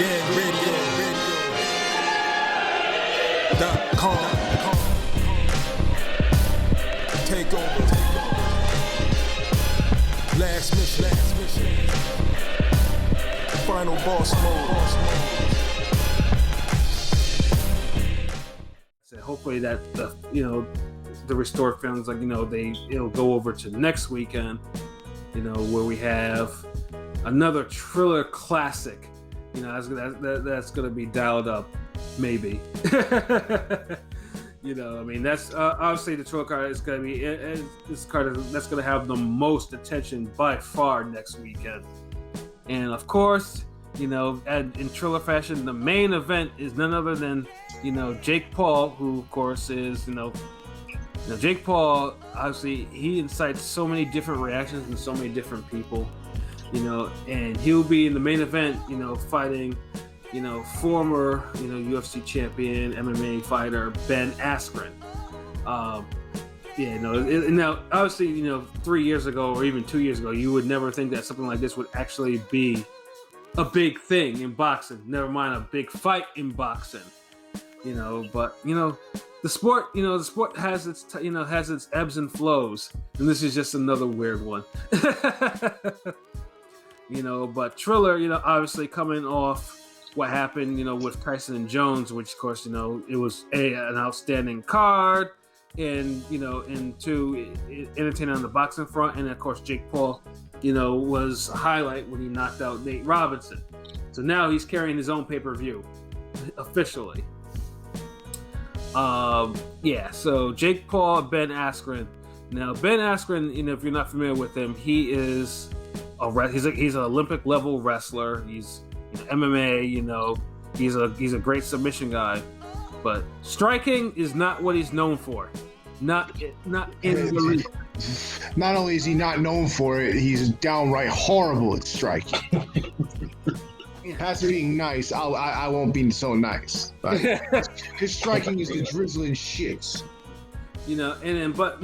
GangRadio.com. Take over. Last mission. Final boss mode. So hopefully that the restored films, it'll go over to next weekend, where we have another Triller classic. That's gonna be dialed up, maybe. That's obviously the Triller card is gonna be this card that's gonna have the most attention by far next weekend. And of course, in Triller fashion, the main event is none other than Jake Paul, who of course is Jake Paul. Obviously, he incites so many different reactions and so many different people. And he'll be in the main event, fighting, former, UFC champion, MMA fighter Ben Askren. Now obviously, 3 years ago or even 2 years ago, you would never think that something like this would actually be a big thing in boxing. Never mind a big fight in boxing. But the sport has its has its ebbs and flows, and this is just another weird one. But Triller, obviously coming off what happened, with Tyson and Jones, which of course, it was an outstanding card, and and two, entertaining on the boxing front, and of course Jake Paul, was a highlight when he knocked out Nate Robinson. So now he's carrying his own pay-per-view officially. So Jake Paul, Ben Askren. Now Ben Askren, if you're not familiar with him, he is he's an Olympic level wrestler. He's MMA. He's a great submission guy, but striking is not what he's known for. Not in the league. Not only is he not known for it, he's downright horrible at striking. As being nice, I won't be so nice. But his striking is the drizzling shits. But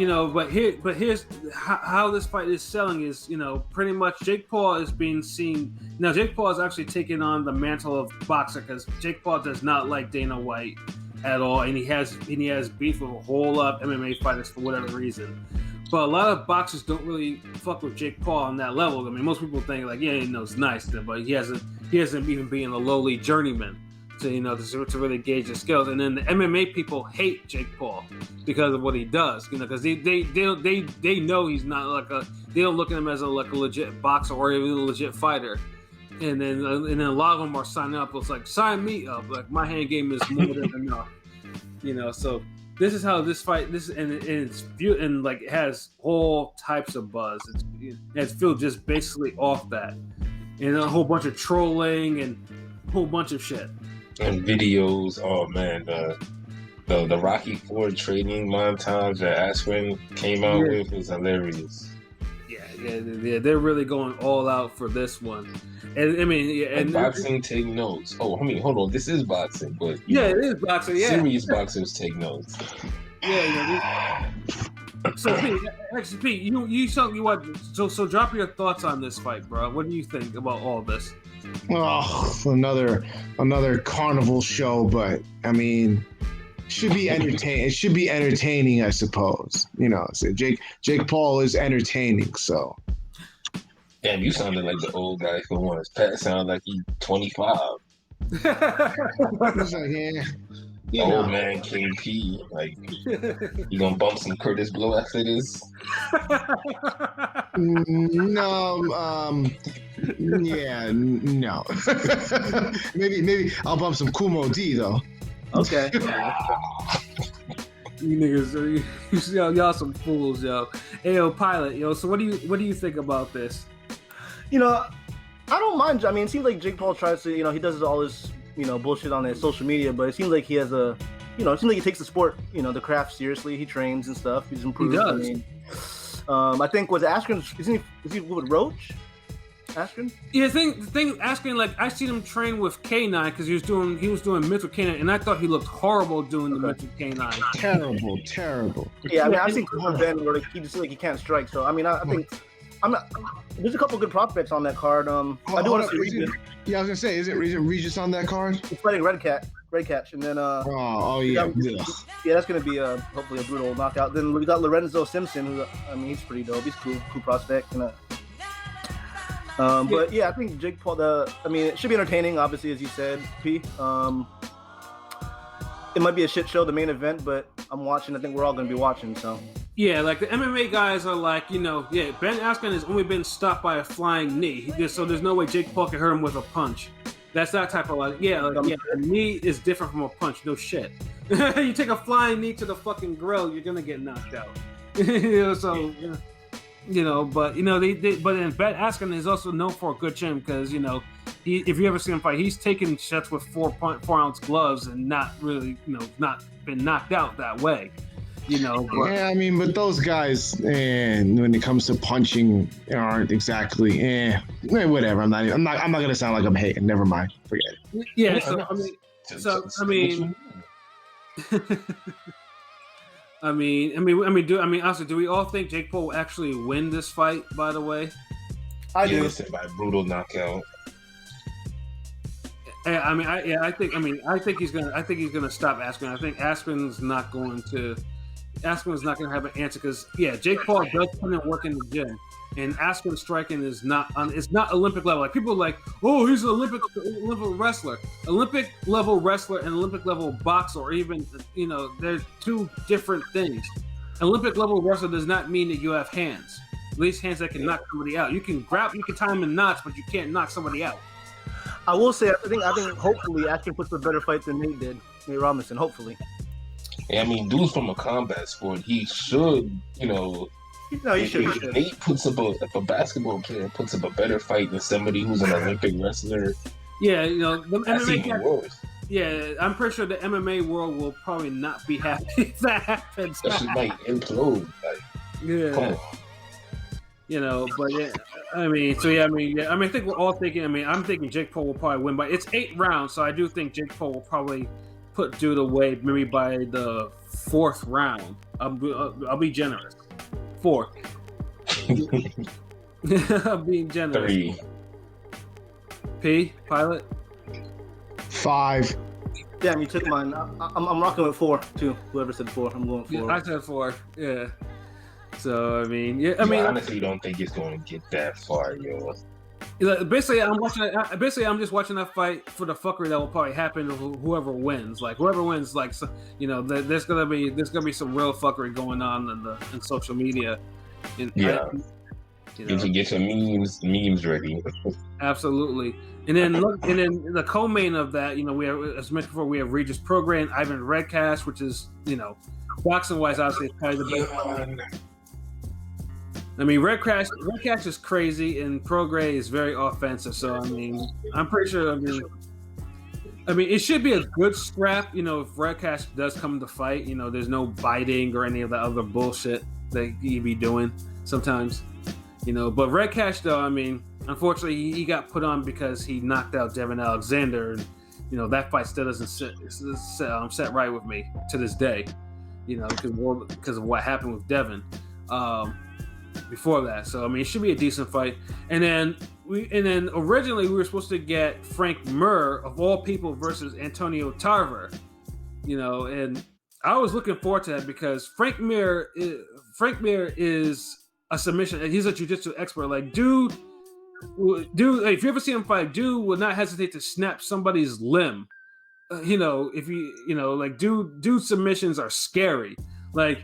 here's how this fight is selling is, pretty much Jake Paul is being seen. Now Jake Paul is actually taking on the mantle of boxer, because Jake Paul does not like Dana White at all, and he has beef with a whole lot of MMA fighters for whatever reason. But a lot of boxers don't really fuck with Jake Paul on that level. I mean, most people think it's nice, but he hasn't even been a lowly journeyman to to really gauge his skills. And then the MMA people hate Jake Paul because of what he does, because they know he's not they don't look at him as a legit boxer or even a legit fighter. And then a lot of them are signing up. It's like, sign me up. Like, my hand game is more than enough. So this is how this fight. It's it has all types of buzz. It's filled just basically off that, and a whole bunch of trolling and a whole bunch of shit. And videos. Oh man, the Rocky Ford training montage that Askren came out with was hilarious. Yeah, they're really going all out for this one. And boxing take notes. Oh, hold on. This is boxing, but it is boxing. Yeah, serious boxers take notes. So Pete, you watch. So drop your thoughts on this fight, bro. What do you think about all this? Oh, another carnival show, but should be entertaining. It should be entertaining, I suppose. So Jake Paul is entertaining, so. Damn, you sounded like the old guy who won his pet. Sounded like he's 25. Old man King P. Like, you gonna bump some Curtis Blow after this? No. Maybe I'll bump some Kumo D though. Okay. You niggas, y'all some fools, yo. Hey, yo, Pilot, yo. So what do you think about this? I don't mind. It seems like Jake Paul tries to, he does all this, bullshit on his social media, but it seems like he has it seems like he takes the sport, the craft seriously. He trains and stuff. He's improved. He does. I think was Askren. Is he with Roach? Askren? Yeah, the thing Askren, I seen him train with K9 because he was doing Mitchell K9, and I thought he looked horrible doing the Mitchell K9. Terrible. Yeah, I think Ben, he just like he can't strike. So I think I'm not. There's a couple good prospects on that card. I do want to read it. Yeah, I was gonna say, isn't Regis on that card? He's fighting Red Catch, and then yeah, that's gonna be hopefully a brutal knockout. Then we got Lorenzo Simpson, who he's pretty dope. He's cool prospect. And, but yeah, I think Jake Paul. It should be entertaining, obviously, as you said, P. It might be a shit show, the main event, but I'm watching. I think we're all gonna be watching. So yeah, like the MMA guys are like, Ben Askren has only been stopped by a flying knee, so there's no way Jake Paul can hurt him with a punch. That's that type of a knee is different from a punch. No shit. You take a flying knee to the fucking grill, you're gonna get knocked out. But then Ben Askren is also known for a good chin because if you ever see him fight, he's taken shots with 4.4-ounce gloves and not really, not been knocked out that way. Yeah, but those guys, when it comes to punching, aren't exactly, whatever. I'm not gonna sound like I'm hating. Never mind, forget it. Yeah, also, do we all think Jake Paul will actually win this fight? By the way, I do. By brutal knockout. I think he's gonna stop Askren. I think Askren's not going to have an answer because Jake Paul does put in work in the gym, and Askren's striking is not Olympic level. Like people are like, oh, he's an Olympic wrestler. Olympic level wrestler and Olympic level boxer, or even there's two different things. Olympic level wrestler does not mean that you have hands. At least hands that can knock somebody out. You can tie them in knots, but you can't knock somebody out. I will say, I think hopefully Askren puts a better fight than Nate Robinson. Hopefully. Yeah, dude's from a combat sport. He should, No, he should. If Nate if a basketball player puts up a better fight than somebody who's an Olympic wrestler. Yeah, the that's MMA even worse. Yeah, I'm pretty sure the MMA world will probably not be happy if that happens. That shit might implode. Come on. But I think we're all thinking. I'm thinking Jake Paul will probably win, but it's 8 rounds, so I do think Jake Paul will probably put dude away maybe by the 4th round. I'll be generous. 4. I'm being generous. 3. P Pilot. 5. Damn, you took mine. I'm rocking with 4 too. Whoever said 4, I'm going 4. Yeah, I said 4. Yeah. So I honestly don't think it's going to get that far, yo. Basically, I'm just watching that fight for the fuckery that will probably happen to whoever wins. Like whoever wins, there's gonna be some real fuckery going on in social media. You can get some memes ready. Absolutely. And then the co-main of that, we have, as mentioned before, we have Regis Prograis, Ivan Redcash, which is boxing wise, obviously, it's probably the best. Redcash is crazy, and Prograis is very offensive. So I'm pretty sure. It should be a good scrap. If Redcash does come to fight, there's no biting or any of the other bullshit that he be doing sometimes. But Redcash though, unfortunately, he got put on because he knocked out Devin Alexander, and that fight still doesn't set right with me to this day. Because of what happened with Devin. Before that, so it should be a decent fight. And then originally we were supposed to get Frank Mir of all people versus Antonio Tarver, and I was looking forward to that because Frank Mir is a submission, and he's a jiu-jitsu expert. Like dude, if you ever see him fight, dude will not hesitate to snap somebody's limb. If dude submissions are scary. Like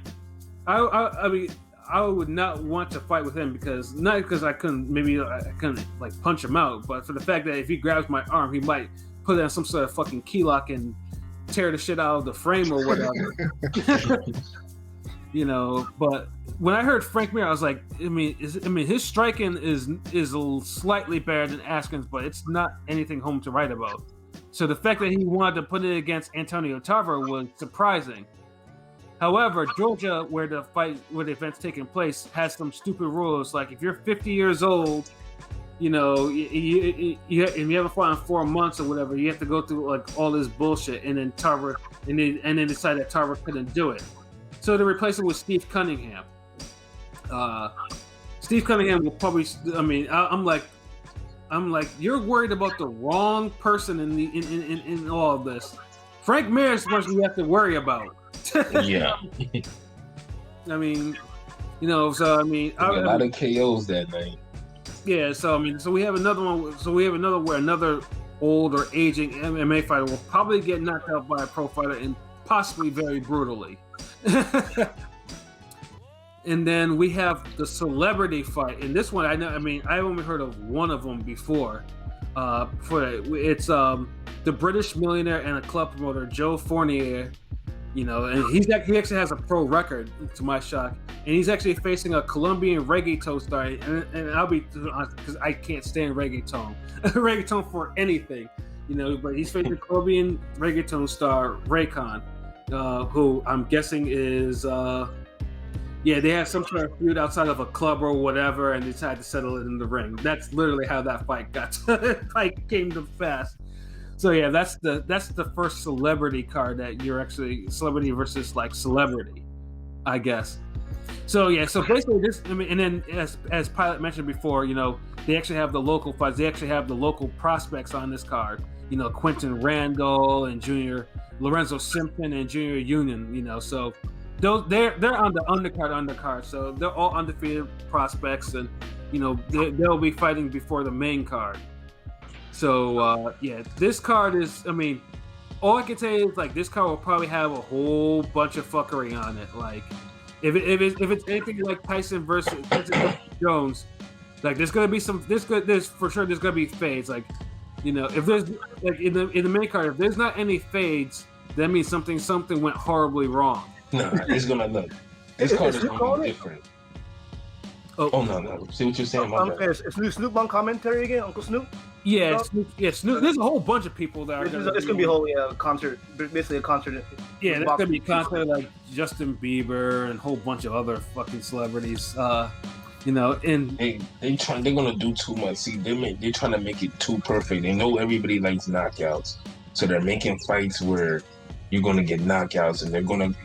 I would not want to fight with him not because I couldn't like punch him out, but for the fact that if he grabs my arm, he might put on some sort of fucking key lock and tear the shit out of the frame or whatever. But when I heard Frank Mir, I was like, his striking is slightly better than Askren's, but it's not anything home to write about. So the fact that he wanted to put it against Antonio Tarver was surprising. However, Georgia, where the event's taking place, has some stupid rules. Like if you're 50 years old, you haven't fought in 4 months or whatever, you have to go through like all this bullshit, and then Tarver, and then decide that Tarver couldn't do it. So they replaced it with Steve Cunningham. Steve Cunningham will probably. I mean, I'm like, you're worried about the wrong person in all of this. Frank Mir is what you have to worry about. Yeah. I mean, so I mean, a lot of KOs that night. Yeah, so I mean, so we have another one. So we have another where another old or aging MMA fighter will probably get knocked out by a pro fighter and possibly very brutally. And then we have the celebrity fight, and this one I mean, I've only heard of one of them before. It's the British millionaire and a club promoter Joe Fournier. And he actually has a pro record, to my shock, and he's actually facing a Colombian reggaeton star. And I'll be honest, because I can't stand reggaeton for anything, But he's facing Colombian reggaeton star Raycon, who I'm guessing is. They have some sort of feud outside of a club or whatever, and they decided to settle it in the ring. That's literally how that fight came to pass. So yeah, that's the first celebrity card that you're actually celebrity versus like celebrity, I guess. So yeah, so basically this, I mean, and then as Pilot mentioned before, they actually have the local fights. They actually have the local prospects on this card. Quentin Randall and Junior Lorenzo Simpson and Junior Union. So. They're on the undercard, so they're all undefeated prospects, and they'll be fighting before the main card. So this card is, I mean, all I can say is like this card will probably have a whole bunch of fuckery on it. Like if it's anything like Tyson versus Jones, like there's gonna be there's for sure there's gonna be fades. Like if there's like in the main card, if there's not any fades, that means something went horribly wrong. Nah, it's gonna look. This card is gonna be different. Oh no! See what you're saying? Is Snoop on commentary again, Uncle Snoop? Yeah, Snoop. There's a whole bunch of people that are. It's gonna be a whole concert, basically a concert. Yeah, there's gonna be a concert like Justin Bieber and a whole bunch of other fucking celebrities. And they're gonna do too much. See, they're trying to make it too perfect. They know everybody likes knockouts, so they're making fights where you're gonna get knockouts and they're gonna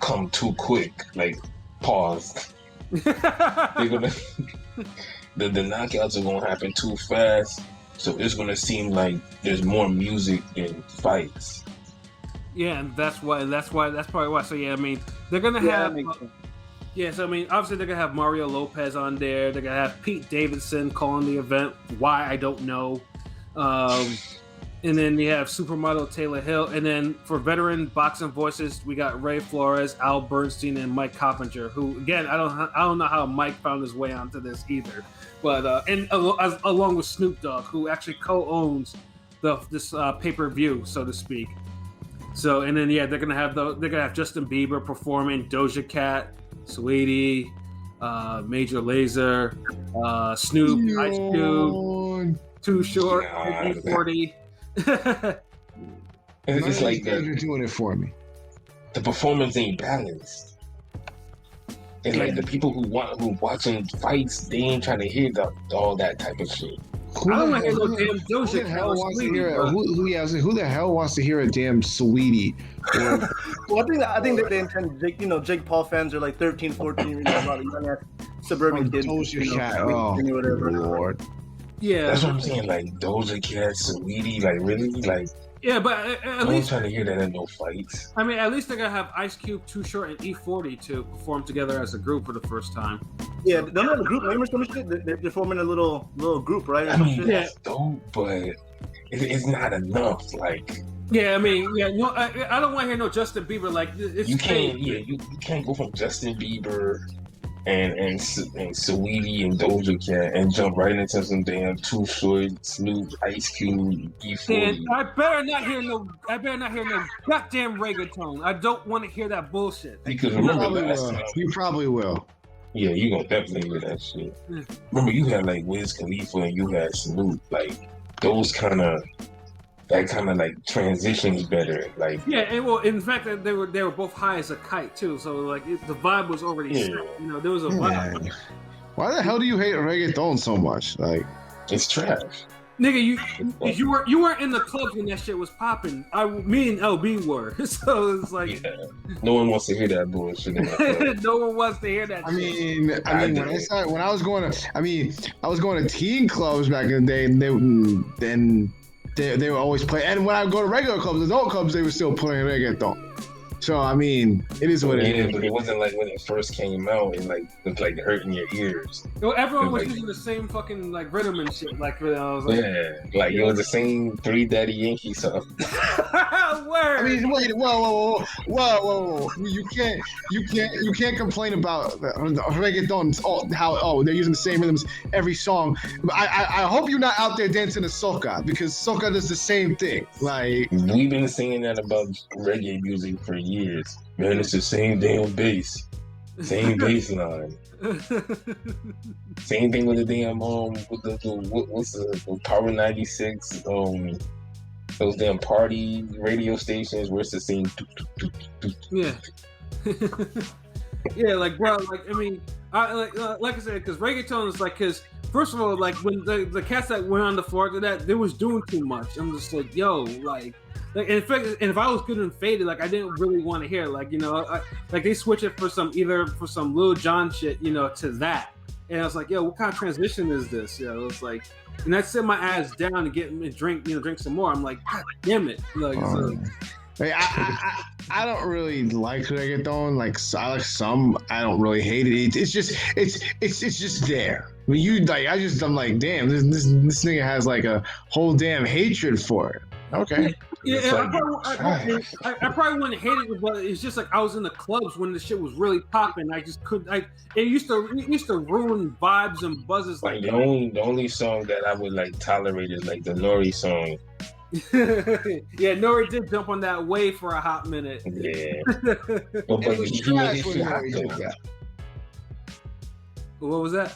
come too quick. Like pause. They're gonna the knockouts are gonna happen too fast, so it's gonna seem like there's more music than fights. Yeah, and that's probably why. So yeah, I mean, they're gonna have. So I mean, obviously they're gonna have Mario Lopez on there. They're gonna have Pete Davidson calling the event. Why, I don't know. And then you have supermodel Taylor Hill. And then for veteran boxing voices, we got Ray Flores, Al Bernstein, and Mike Coppinger. Who, again, I don't know how Mike found his way onto this either. But along with Snoop Dogg, who actually co-owns this pay-per-view, so to speak. So and then they're gonna have Justin Bieber performing, Doja Cat, Sweetie, Major Lazer, Snoop, Ice Cube, Too Short, 40. It's like you're doing it for me. The performance ain't balanced. It's like the people who watching fights, they ain't trying to hear all that type of shit. I don't want to hear no damn Doja Cat. Who the hell wants to hear a damn Sweetie? Well, I think that they intend Jake Paul fans are like 13, 14, a lot of young ass suburban kids. Doja Cat, whatever. Lord. Yeah, that's what I'm saying. Like Doja Cat, Sweetie, like really, like. Yeah, but at least trying to hear that in no fights. I mean, at least they're gonna have Ice Cube, Too Short, and E40 to perform together as a group for the first time. Yeah, don't they have a group name or some shit? They're forming a little group, right? I mean, that's dope, but it's not enough. Like. Yeah, I mean, no, I don't want to hear no Justin Bieber. Like it's you can't, you can't go from Justin Bieber and Sweetie and Doja Cat and jump right into some damn Too Short, Snoop, Ice Cube, E40. And I better not hear no goddamn reggaeton. I don't want to hear that bullshit. Because remember you probably will. Yeah, you gonna definitely hear that shit. Remember, you had like Wiz Khalifa and you had Snoop, like those kind of like transitions better. Like and well, in fact, they were both high as a kite too. So like the vibe was already set. There was a vibe. Why the hell do you hate reggaeton so much? Like it's trash. Nigga, you weren't in the clubs when that shit was popping. Me and LB were, so it's like no one wants to hear that bullshit. no one wants to hear that. I mean, when I was going to teen clubs back in the day. They would always play, and when I go to regular clubs, adult clubs, they were still playing reggaeton. So I mean, it is what it is. But it wasn't like when it first came out and like it was like hurting your ears. Everyone was using the same fucking like rhythm and shit. Like I was like, like it was the same Three Daddy Yankee song. Word. I mean, wait, whoa! You can't complain about reggaeton. How they're using the same rhythms every song. I hope you're not out there dancing to soca, because soca does the same thing. Like we've been saying that about reggae music for years. Man, it's the same damn bass. Same bass line. Same thing with the damn with the Power 96 those damn party radio stations where it's the same. Yeah. Yeah, like bro, like I mean, like I said, because reggaeton is like, because first of all, like when the cats that went on the floor to that, they was doing too much. I'm just like, yo, like in fact, and if I was good and faded, like I didn't really want to hear, like, you know, like they switch it for some Lil Jon shit, you know, to that, and I was like, yo, what kind of transition is this? You know, it's like, and I sit my ass down and get and drink some more. I'm like, God damn it, like. I don't really like reggaeton. Like I like some. I don't really hate it. It's just there. I mean, I'm like, damn, this nigga has like a whole damn hatred for it. Okay. Yeah, I probably wouldn't hate it, but it's just like I was in the clubs when the shit was really popping. I just couldn't. It used to ruin vibes and buzzes. Like the only song that I would like tolerate is like the Nori song. Yeah, Nori did jump on that wave for a hot minute. Yeah. But he made it shit hot though. What was that?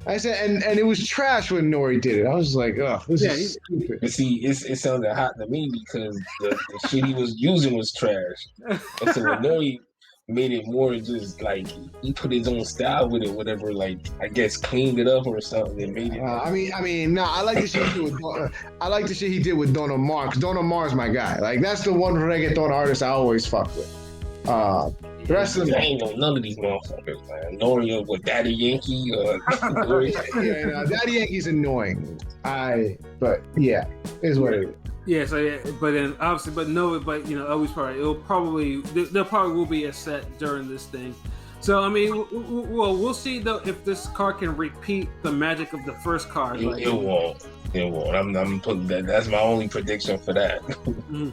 I said, and it was trash when Nori did it. I was like, oh, this is stupid. But see, it sounded hot to me because the shit he was using was trash. And so when Nori made it more just like he put his own style with it, whatever. Like I guess cleaned it up or something and made it. I mean, no, I like the shit he did with. I like the shit he did with Don Omar, because Don Omar's my guy. Like that's the one reggaeton artist I always fuck with. The rest of them, I ain't know none of these motherfuckers, man. Nori with Daddy Yankee. Daddy Yankee's annoying. But yeah, is what it is. Yeah, so yeah, but then obviously, but you know, always probably there probably will be a set during this thing. So I mean, we'll see though if this card can repeat the magic of the first card. It won't. I'm putting that. That's my only prediction for that. Mm-hmm.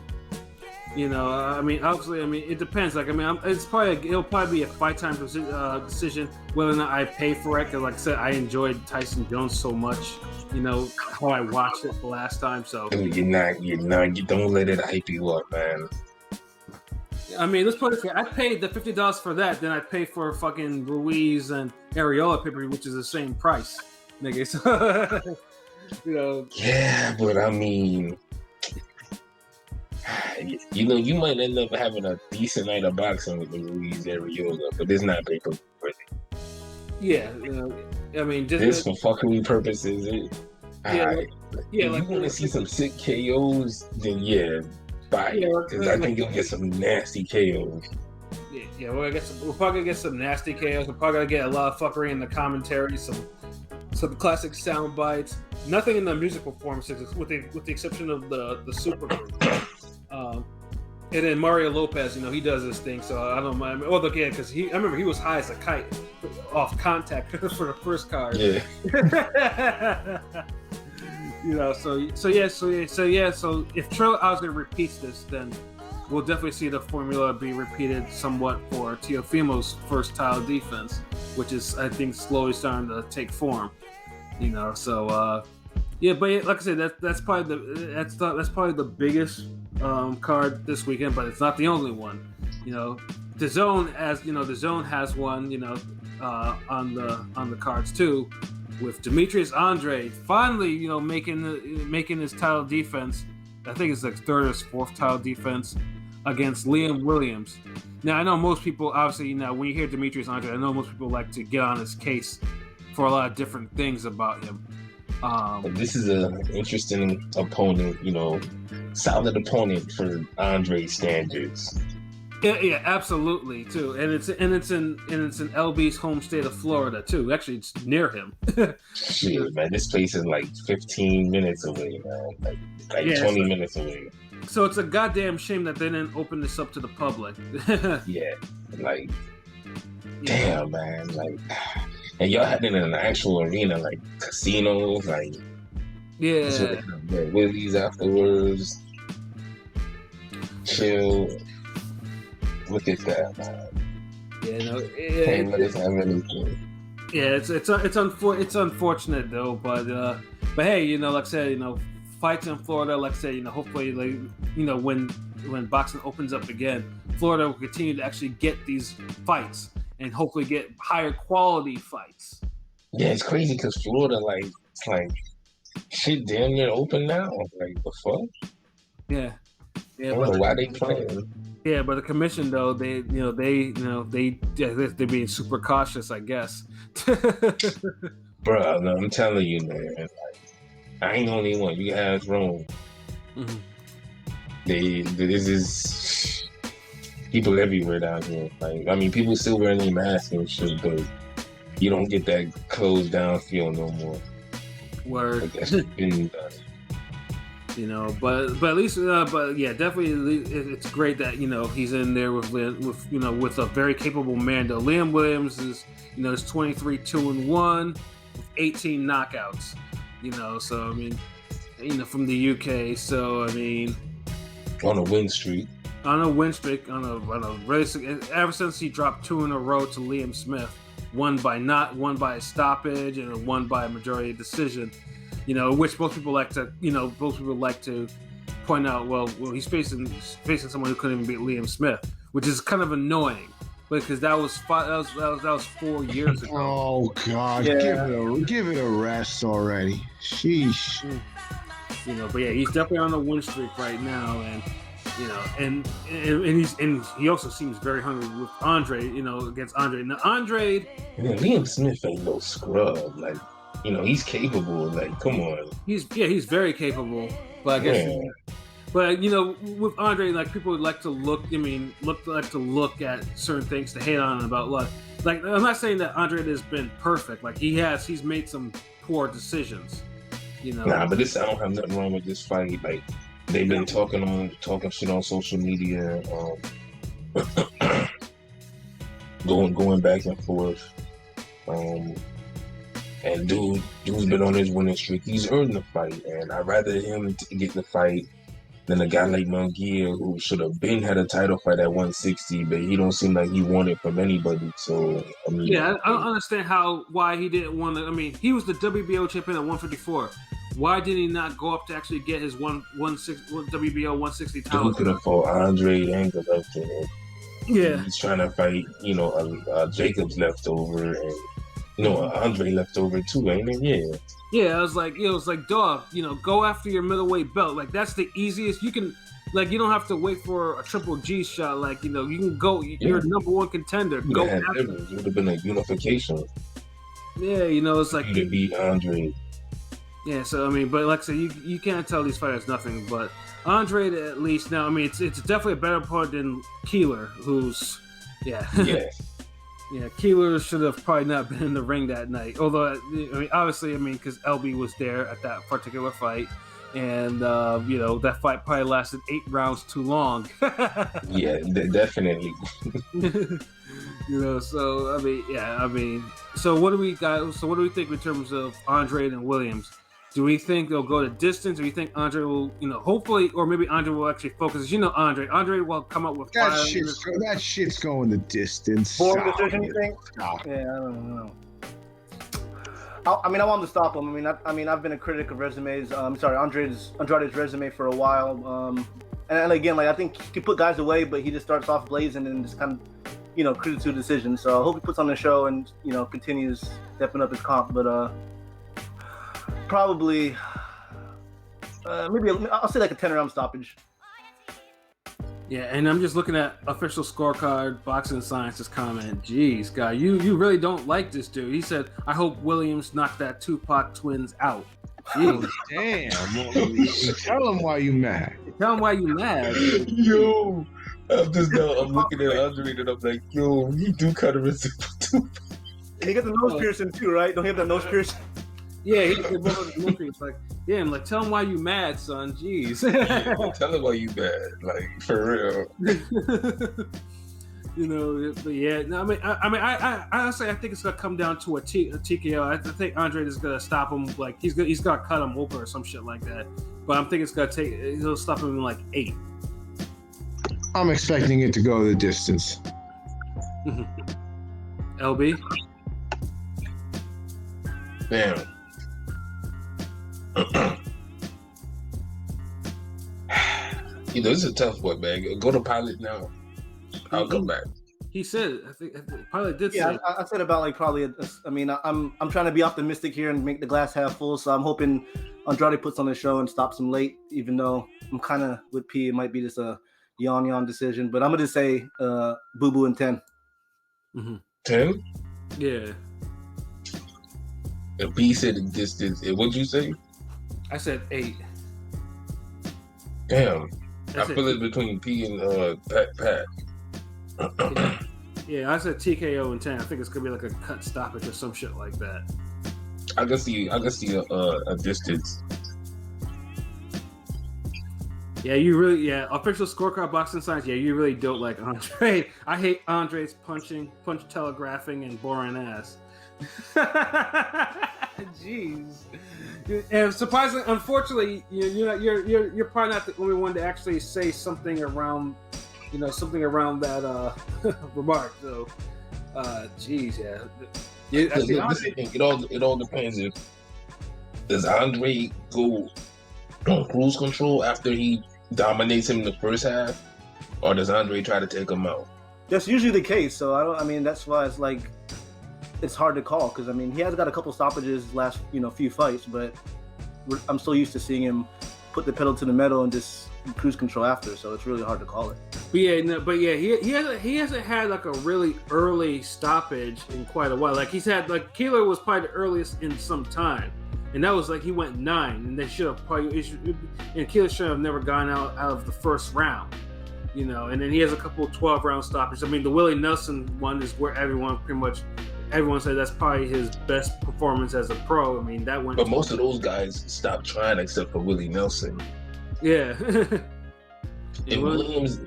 You know, I mean, obviously, I mean, it depends. Like, I mean, it'll probably be a fight-time decision whether or not I pay for it. Because, like I said, I enjoyed Tyson Jones so much. You know how I watched it the last time. So you're not. You don't let it hype you up, man. I mean, let's put it here. I paid the $50 for that. Then I pay for fucking Ruiz and Areola paper, which is the same price, nigga. So, you know. Yeah, but I mean. You know, you might end up having a decent night of boxing with the Ruiz Areola, but it's not paper worthy. Yeah, you know, I mean, just for fuckery purposes. If you want to see some sick KOs, then yeah, buy it, because I think you'll get some nasty KOs. Yeah, we're probably gonna get some nasty KOs. We're probably gonna get a lot of fuckery in the commentary, some classic sound bites. Nothing in the musical performances, with the exception of the super group. And then Mario Lopez, you know, he does this thing, so I don't mind. Well, look, yeah, because I remember he was high as a kite off contact for the first card. Yeah. You know, so if Trill Osgood repeats this, then we'll definitely see the formula be repeated somewhat for Teofimo's first tile defense, which is, I think, slowly starting to take form. You know, so yeah, but like I said, that's probably the biggest card this weekend, but it's not the only one. You know, the zone has one, you know, on the cards too, with Demetrius Andrade finally, you know, making his title defense. I think it's like third or fourth title defense against Liam Williams. Now I know most people, obviously, you know, when you hear Demetrius Andrade, I know most people like to get on his case for a lot of different things about him. But this is an interesting opponent, solid opponent for Andre standards. Yeah, absolutely too, and it's in LB's home state of Florida too. Actually, it's near him. Shit, man, this place is like 15 minutes away, man. Like Yeah, 20 minutes away. So it's a goddamn shame that they didn't open this up to the public. Yeah, like, damn, man, like, and y'all had it in an actual arena, like casinos, like, Yeah, Willie's afterwards, chill. Look at that, man. yeah, no, Can't let us have anything. yeah. It's unfortunate though, but hey, like I said, fights in Florida, like I said, hopefully, like, when boxing opens up again, Florida will continue to actually get these fights and hopefully get higher quality fights. Yeah, it's crazy because Florida, like, it's like shit damn near open now. Like, the fuck? Yeah, I don't know why they playing. Yeah, but the commission though, they're being super cautious, I guess. Bro, no, I'm telling you, man. Like, I ain't the only one. You guys wrong. Mhm. This is people everywhere down here. Like, I mean, people still wearing their masks and shit, but you don't get that closed down feel no more. Word. Like, that's been done. But at least, but yeah, definitely, it's great that he's in there with a very capable man. Though Liam Williams is is 23-1 with 18 knockouts. So I mean, from the UK. So I mean, On a win streak. on a win streak, on a race, ever since he dropped 2 in a row to Liam Smith, one by a stoppage and one by a majority decision. Which most people like to point out. Well, he's facing someone who couldn't even beat Liam Smith, which is kind of annoying, because that was 4 years ago. Oh God, Yeah. give it a rest already. Sheesh. But yeah, he's definitely on the win streak right now, and he also seems very hungry with Andre. Against Andre. Now Andre, Man, Liam Smith ain't no scrub. Like, he's capable. Like, come on. he's very capable, but I guess. Yeah. But with Andre, like, people would like to look at certain things to hate on him about. Like, I'm not saying that Andre has been perfect. Like, he's made some poor decisions. Nah, but I don't have nothing wrong with this fight. Like, they've been talking shit on social media, going back and forth. And dude's been on his winning streak. He's earned the fight, and I'd rather him get the fight than a guy like Munguia, who should have had a title fight at 160, but he don't seem like he won it from anybody. So I mean, Yeah, I don't understand why he didn't want to. I mean, he was the WBO champion at 154. Why did he not go up to actually get his WBO 160 title? dude could have fought Andre and Golovkin. Yeah, He's trying to fight, Jacobs leftover and Andre leftover too, ain't it? Yeah. yeah. I was like, dog, go after your middleweight belt. Like, that's the easiest. You can, like, you don't have to wait for a Triple G shot. Like, you can go. You're a number one contender. Go after. It would have been a unification. Yeah, it's like to beat Andre. Yeah, so I mean, but like I said, you can't tell these fighters nothing. But Andre, at least now, I mean, it's definitely a better opponent than Keeler, who's Yeah. yeah, Keeler should have probably not been in the ring that night. Although, I mean, obviously, because LB was there at that particular fight, and that fight probably lasted 8 rounds too long. Yeah, definitely. So I mean, so what do we got? So what do we think in terms of Andre and Williams? Do we think they'll go to distance? Do we think Andre will, hopefully, or maybe Andre will actually focus? Andre will come up with That shit's going the distance. Form decision, you think? Stop. Yeah, I don't know. I want to stop him. I've been a critic of resumes. Andrade's resume for a while. And again, like, I think he could put guys away, but he just starts off blazing and just kind of, credit to a decision. So I hope he puts on the show and continues stepping up his comp. But probably maybe I'll say like a 10-round stoppage. Yeah, and I'm just looking at official scorecard, Boxing Science's comment. Jeez, guy, you really don't like this dude. He said, I hope Williams knocked that Tupac twins out. Jeez. Damn. Tell him why you mad. Tell him why you mad. Yo, I'm just now. I'm looking at Andre and I'm like, yo, he do kind of resemble too. And he got the nose piercing too, right? Don't he have that nose piercing? Yeah, he both of the movies. Like, yeah, I'm like, tell him why you mad, son. Jeez. Tell him why you bad, like for real. You know, but yeah, no, I honestly, I think it's gonna come down to a TKO. I think Andrade is gonna stop him. Like he's gonna cut him open or some shit like that. But I'm thinking he'll stop him in like 8. I'm expecting it to go the distance. LB. Damn. You know, this is a tough one, man. Go to Pilot now. I'll come back. He said, I think Pilot did Yeah, say. I said about like probably. I'm trying to be optimistic here and make the glass half full. So I'm hoping Andrade puts on the show and stops him late. Even though I'm kind of with P, it might be just a yawn decision. But I'm gonna just say Boo Boo in 10. 10? Yeah. And B said the distance. And what'd you say? I said 8. Damn. That's I feel it's between P and Pat. Yeah, I said TKO in 10. I think it's gonna be like a cut stoppage or some shit like that. I can see a distance. Yeah, official scorecard boxing science. Yeah, you really don't like Andre. I hate Andre's punch telegraphing, and boring ass. Jeez. And surprisingly, unfortunately, you're probably not the only one to actually say something around that remark. So, geez, yeah. It all depends. If does Andre go on cruise control after he dominates him in the first half, or does Andre try to take him out? That's usually the case. So that's why it's like it's hard to call because he has got a couple stoppages last few fights, but I'm still used to seeing him put the pedal to the metal and just cruise control after. So it's really hard to call it. He hasn't had like a really early stoppage in quite a while. Like he's had like Keeler was probably the earliest in some time, and that was like he went 9, and they should have and Keeler should have never gone out of the first round, And then he has a couple 12-round stoppages. The Willie Nelson one is where everyone said that's probably his best performance as a pro. That went. But most of those guys stopped trying except for Willie Nelson. Yeah. And Williams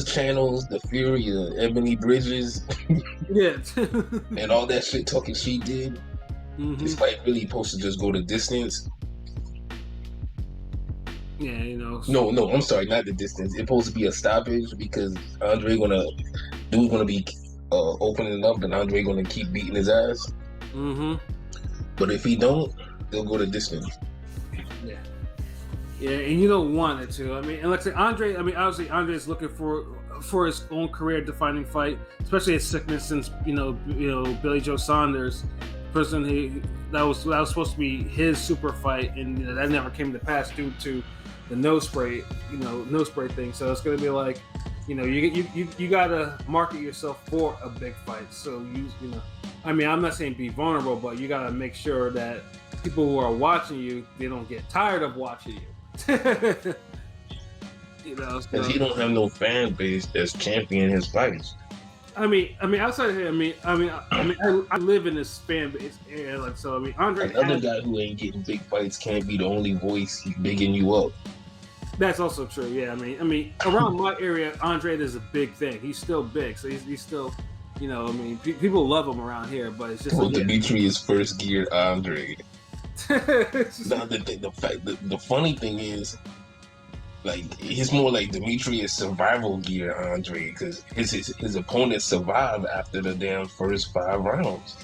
channels the fury of Ebony Bridges, yeah, and all that shit talking she did. This fight really supposed to just go the distance. Yeah, No, I'm sorry, not the distance. It's supposed to be a stoppage because Andre gonna be opening up, and Andre gonna keep beating his ass. But if he don't, they'll go the distance. Yeah. Yeah, and you don't want it to. And like I say, Andre. Obviously, Andre is looking for his own career-defining fight, especially his sickness. Since Billy Joe Saunders, person that was supposed to be his super fight, and that never came to pass due to the nose spray thing. So it's going to be like, you gotta market yourself for a big fight. So I'm not saying be vulnerable, but you gotta make sure that people who are watching you, they don't get tired of watching you. Because he don't have no fan base that's championing his fights. Outside of him, I live in this fan base area, Andre. Another guy who ain't getting big fights can't be the only voice bigging you up. That's also true. Yeah, around my area, Andre is a big thing. He's still big, so he's still, people love him around here. But it's just Demetrius first gear Andre. Now the funny thing is, like he's more like Demetrius survival gear Andre because his opponents survived after the damn first 5 rounds.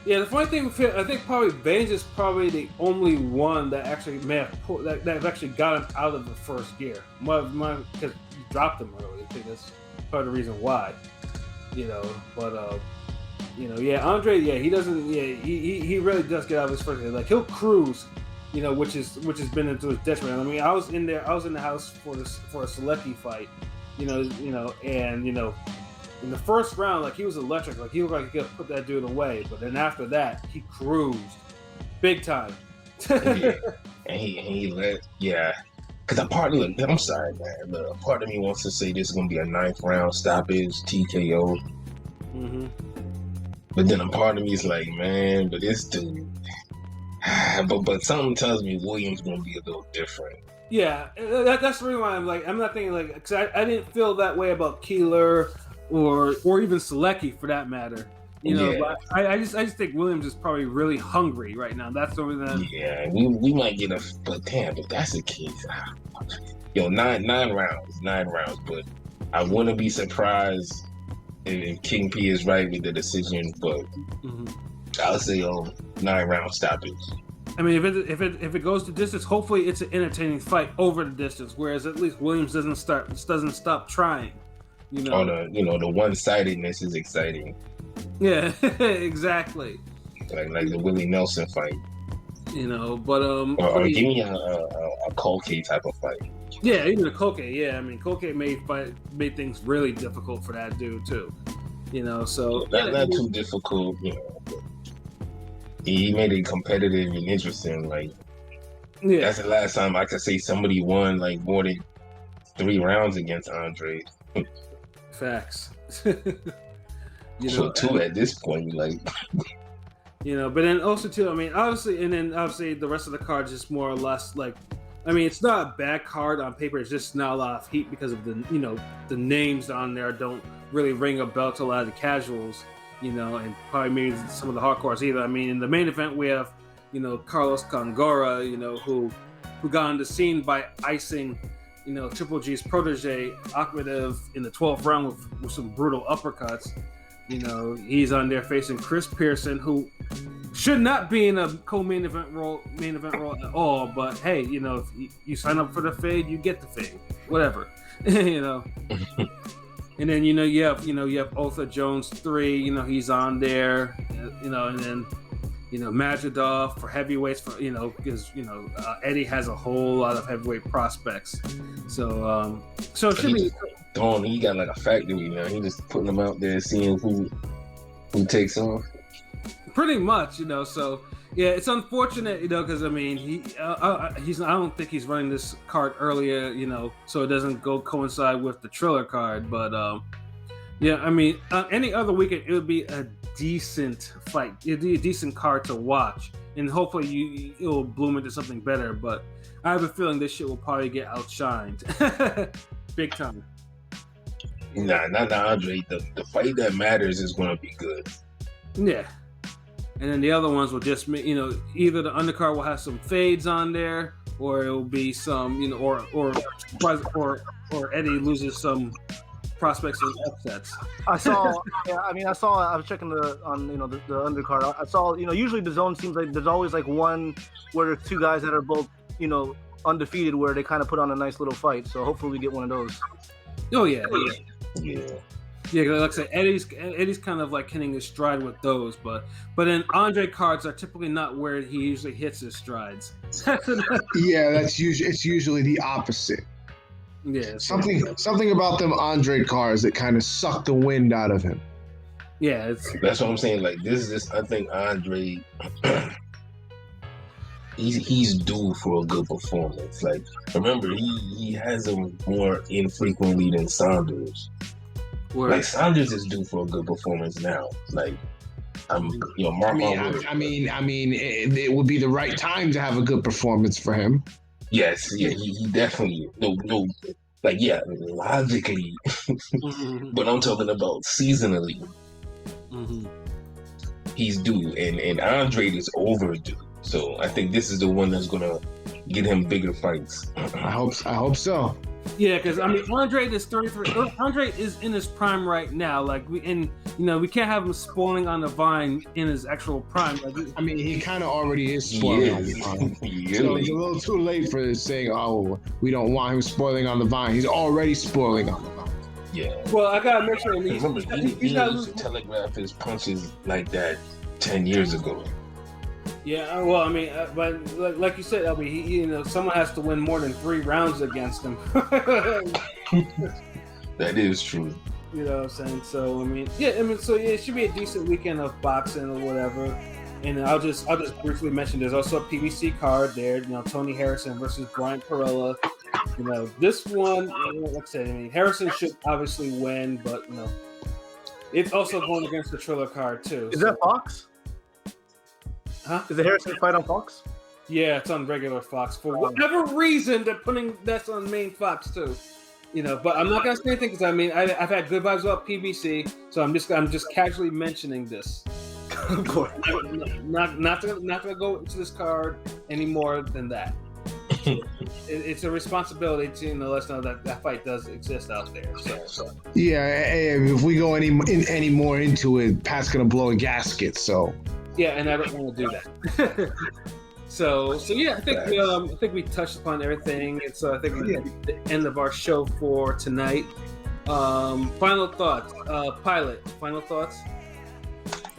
Yeah, the funny thing, I think probably Baines is probably the only one that actually may have that actually got him out of the first gear. Because he dropped him early. I think that's part of the reason why. Andre, he doesn't. He really does get out of his first gear. Like he'll cruise, which has been into his detriment. I was in the house for a Selecki fight, in the first round, like he was electric. Like he looked like he could put that dude away. But then after that, he cruised. big time. Yeah. And he let because I'm sorry, man. Look, a part of me wants to say this is gonna be a 9th round stoppage TKO, but then a part of me is like, man, but this dude. but something tells me Williams gonna be a little different. Yeah, that's the reason why I'm not thinking because I didn't feel that way about Keeler or even Selecki for that matter. But I just think Williams is probably really hungry right now. That's the reason. Yeah, we might get but that's the case. Nine rounds. But I wouldn't be surprised if King P is right with the decision. But I'll say 9-round stoppage. I mean, if it goes to distance, hopefully it's an entertaining fight over the distance. Whereas at least Williams doesn't stop trying. The one-sidedness is exciting. Yeah, exactly. Like the Willie Nelson fight. But or give me a Colque type of fight. Yeah, even a Colque. Yeah, I mean, Colque made things really difficult for that dude too. So not too difficult. He made it competitive and interesting. That's the last time I could say somebody won more than 3 rounds against Andre. Facts. So 2 at this point, but then also too, I mean, obviously the rest of the card is more or less it's not a bad card on paper. It's just not a lot of heat because of the names on there don't really ring a bell to a lot of the casuals, and probably maybe some of the hardcores either. I mean, in the main event we have, Carlos Congora, who got on the scene by icing, Triple G's protege Akhmedov in the 12th round with some brutal uppercuts. He's on there facing Chris Pearson, who should not be in a co-main event role at all. But hey, if you sign up for the fade, you get the fade, whatever. And then you have Otha Jones 3. He's on there. And then Majidov for heavyweights because Eddie has a whole lot of heavyweight prospects. So it should be. He got a factory now. He just putting them out there, seeing who takes off. Pretty much, So yeah, it's unfortunate, because I mean, I don't think he's running this card earlier, so it doesn't coincide with the Triller card. But yeah, I mean, any other weekend it would be a decent fight. It'd be a decent card to watch, and hopefully it will bloom into something better. But I have a feeling this shit will probably get outshined, big time. Nah, not Andre. The fight that matters is going to be good. Yeah. And then the other ones will just, either the undercard will have some fades on there, or it will be some, or Eddie loses some prospects and upsets. I was checking the undercard. I saw, usually the zone seems like there's always one where there's 2 guys that are both, undefeated, where they kind of put on a nice little fight. So hopefully we get one of those. Oh yeah. Yeah, like I said, Eddie's kind of hitting his stride with those, but then Andre cards are typically not where he usually hits his strides. Yeah, it's usually the opposite. Yeah, something about them Andre cards that kind of suck the wind out of him. Yeah, that's what I'm saying. I think Andre, he's due for a good performance. Remember, he has him more infrequently than Saunders. Saunders is due for a good performance now. Mark my words. I mean, it would be the right time to have a good performance for him. Yes, yeah, he definitely logically, but I'm talking about seasonally. He's due, and Andre is overdue. So I think this is the one that's gonna get him bigger fights. I hope so. Yeah, because Andre is 33. Andre is in his prime right now. We can't have him spoiling on the vine in his actual prime. He kind of already is spoiling on the vine. So it's a little too late for saying, "Oh, we don't want him spoiling on the vine." He's already spoiling on the vine. Yeah. Well, I gotta make sure. Remember, he used to telegraph his punches like that 10 years ago. Yeah, well, but like you said, someone has to win more than 3 rounds against him. That is true. You know what I'm saying? So, so it should be a decent weekend of boxing or whatever. And I'll just briefly mention there's also a PBC card there. Tony Harrison versus Brian Perella. This one, like I said, I mean, Harrison should obviously win, but it's also going against the Triller card too. Is that Fox? Huh? Is the Harrison fight on Fox? Yeah, it's on regular Fox. For whatever reason, they're putting that's on main Fox too. But I'm not gonna say anything because I mean I've had good vibes about PBC, so I'm just casually mentioning this. Of course. Not gonna go into this card any more than that. It's a responsibility to let us know that fight does exist out there. So. Yeah, if we go any more into it, Pat's gonna blow a gasket. So. Yeah, and I don't want to do that. So yeah, I think we touched upon everything. It's I think we're at the end of our show for tonight. Final thoughts, Pilot. Final thoughts.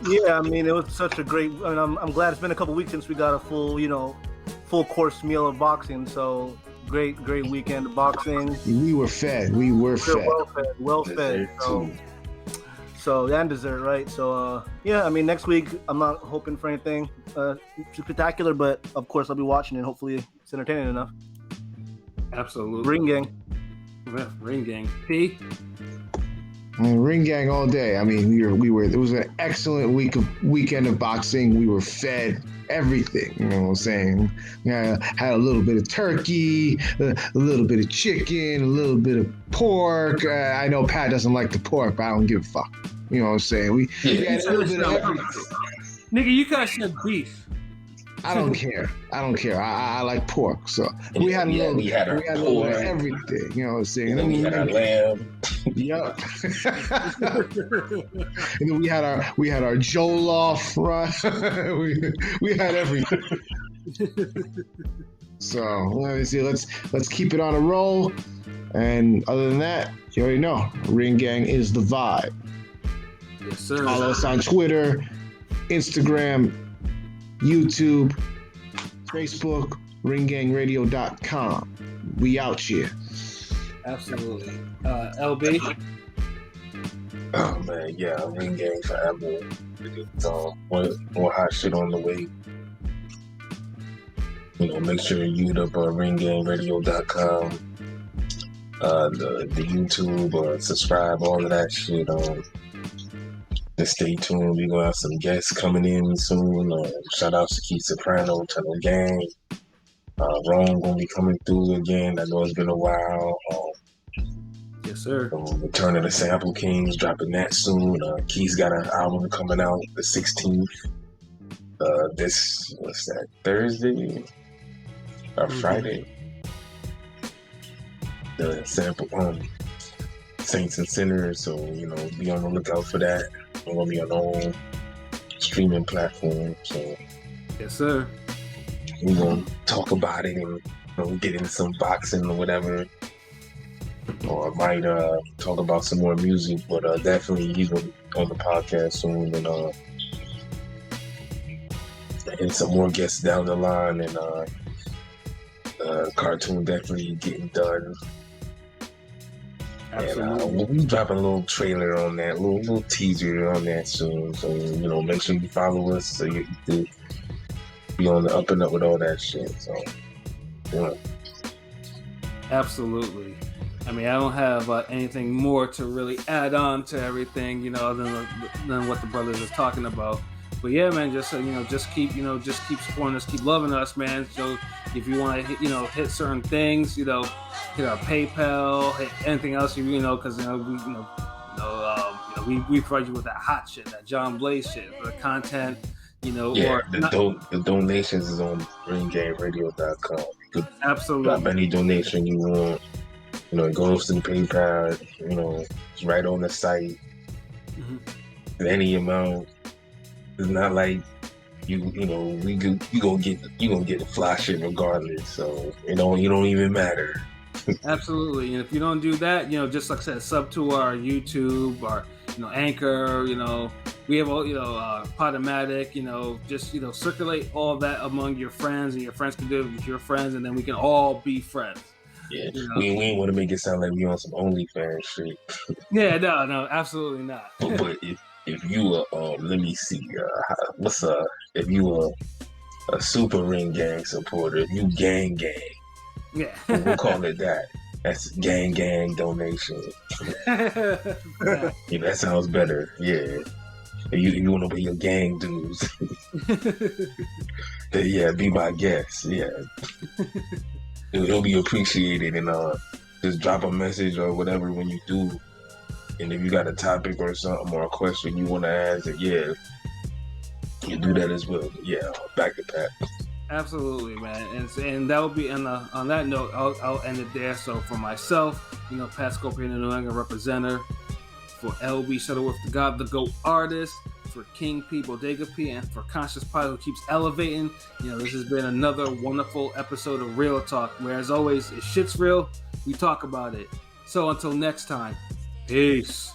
Yeah, I mean, it was such a great. I mean, I'm glad it's been a couple weeks since we got a full course meal of boxing. So great weekend of boxing. We were fed. Well fed. So and dessert, right? So yeah, I mean, next week I'm not hoping for anything spectacular, but of course I'll be watching it. Hopefully it's entertaining enough. Absolutely. Ring gang. Yeah, ring gang. P. Ring gang all day. I mean, we were. It was an excellent weekend of boxing. We were fed everything. You know what I'm saying? Had a little bit of turkey, a little bit of chicken, a little bit of pork. I know Pat doesn't like the pork, but I don't give a fuck. You know what I'm saying? We had a little bit of everything. Nigga, you guys said beef. I don't care. I like pork. So we had a little of everything. You know what I'm saying? And then we had our lamb. Yep. And then we had our jollof, right? we had everything. So let me see. Let's keep it on a roll. And other than that, you already know, Ring Gang is the vibe. Yes, sir. Follow us on Twitter, Instagram, YouTube, Facebook, ringgangradio.com. We out here. Absolutely. LB? Oh man, yeah, Ring Gang forever. More hot shit on the way. Make sure you hit up ringgangradio.com, the YouTube, subscribe, all of that shit. Just stay tuned. We're gonna have some guests coming in soon. Shout out to Keith Soprano, Tunnel Gang. Rome gonna be coming through again. I know it's been a while. Yes, sir. Return of the Sample Kings, dropping that soon. Keith's got an album coming out the 16th. What's that, Thursday or Friday? The sample Saints and Sinners. So be on the lookout for that. We're gonna be on our own streaming platform. So yes, sir. We're gonna talk about it and get into some boxing or whatever. Or I might talk about some more music, but definitely he's gonna be on the podcast soon, and some more guests down the line, and cartoon definitely getting done. Absolutely. And we'll be dropping a little trailer on that, little teaser on that soon. So make sure you follow us so you can be on the up and up with all that shit. So Absolutely. I mean, I don't have anything more to really add on to everything, other than what the brothers is talking about. But yeah, man, just keep supporting us, keep loving us, man. So if you want to, hit certain things, hit our PayPal, hit anything else, because we provide you with that hot shit, that John Blaze shit, the content, the donations is on ringgangradio.com. You could absolutely drop any donation you want. It goes to the PayPal. It's right on the site. Mm-hmm. Any amount. It's not like you gonna get the fly shit regardless. So you don't even matter. Absolutely. And if you don't do that, just like I said, sub to our YouTube, our Anchor, we have all Podomatic, just circulate all that among your friends, and your friends can do it with your friends, and then we can all be friends. Yeah, we ain't want to make it sound like we on some OnlyFans shit. Yeah, no, absolutely not. But if you let me see, if you a super ring gang supporter, if you gang, Yeah. we'll call it that. That's gang donation. Right. Yeah, that sounds better. Yeah. If you want to pay your gang dues, then yeah, be my guest. Yeah. It'll be appreciated, and just drop a message or whatever when you do. And if you got a topic or something or a question you want to ask, then yeah, you do that as well. Yeah, back to Pat. Absolutely, man, and that will be. And on that note, I'll end it there. So for myself, Pat Scorpion, the New England representative, for LB Shuttleworth, the God, the GOAT artist, for King P, Bodega P, and for Conscious Pie, who keeps elevating. This has been another wonderful episode of Real Talk, where as always, if shit's real, we talk about it. So until next time, peace.